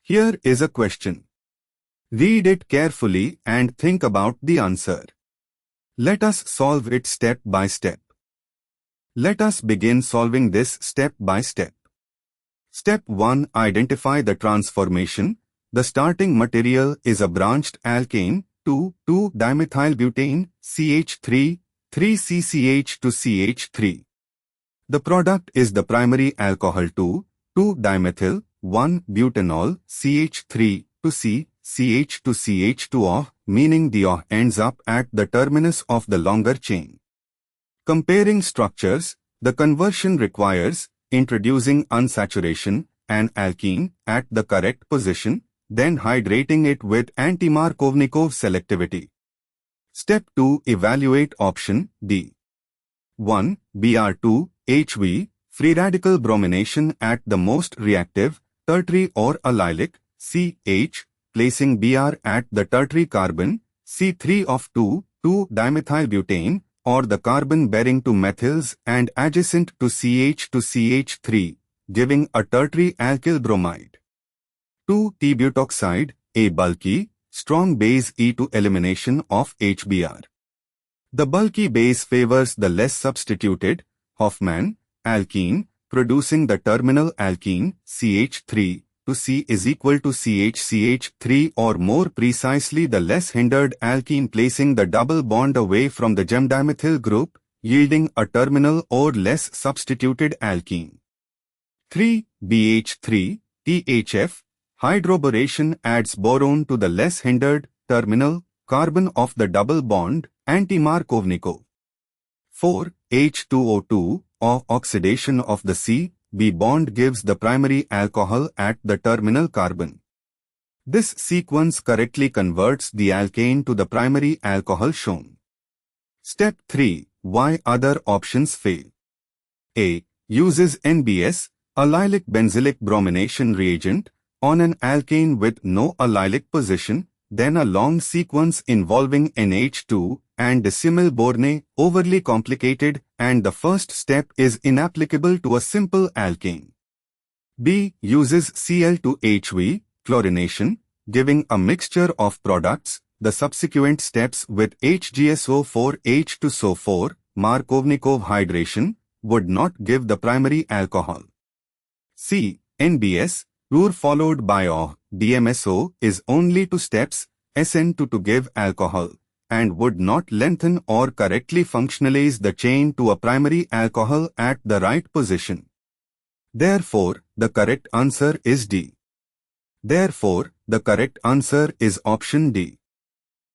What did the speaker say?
Here is a question. Read it carefully and think about the answer. Let us solve it step by step. Let us begin solving this step by step. Step 1. Identify the transformation. The starting material is a branched alkane, 2,2-dimethylbutane, CH3, 3CCH to CH3. The product is the primary alcohol 2,2-dimethyl, 1-butanol, CH3 to C, CH to CH2O, meaning the O ends up at the terminus of the longer chain. Comparing structures, the conversion requires introducing unsaturation, an alkene, at the correct position, then hydrating it with anti-Markovnikov selectivity. Step 2. Evaluate option D. 1. Br2, HV, free radical bromination at the most reactive, tertiary or allylic, CH, placing Br at the tertiary carbon, C3 of 2,2-dimethylbutane, or the carbon bearing two methyls and adjacent to CH to CH3, giving a tertiary alkyl bromide. 2. T-butoxide, a bulky, strong base E to elimination of HBr. The bulky base favors the less substituted, Hofmann, alkene, producing the terminal alkene, CH3, to C is equal to CH3 or more precisely the less hindered alkene placing the double bond away from the gem-dimethyl group, yielding a terminal or less substituted alkene. 3. BH3, THF, hydroboration adds boron to the less hindered, terminal, carbon of the double bond, anti-Markovnikov. 4. H2O2, or oxidation of the C-B bond gives the primary alcohol at the terminal carbon. This sequence correctly converts the alkane to the primary alcohol shown. Step 3. Why other options fail? A. Uses NBS, allylic benzylic bromination reagent, on an alkane with no allylic position, then a long sequence involving NH2 and decimyl borane overly complicated, and the first step is inapplicable to a simple alkane. B. Uses Cl2HV, chlorination, giving a mixture of products, the subsequent steps with HgSO4H2SO4, Markovnikov hydration, would not give the primary alcohol. C. NBS, Rur followed by O, DMSO is only 2 steps, SN2 to give alcohol, and would not lengthen or correctly functionalize the chain to a primary alcohol at the right position. Therefore, the correct answer is D. Therefore, the correct answer is option D.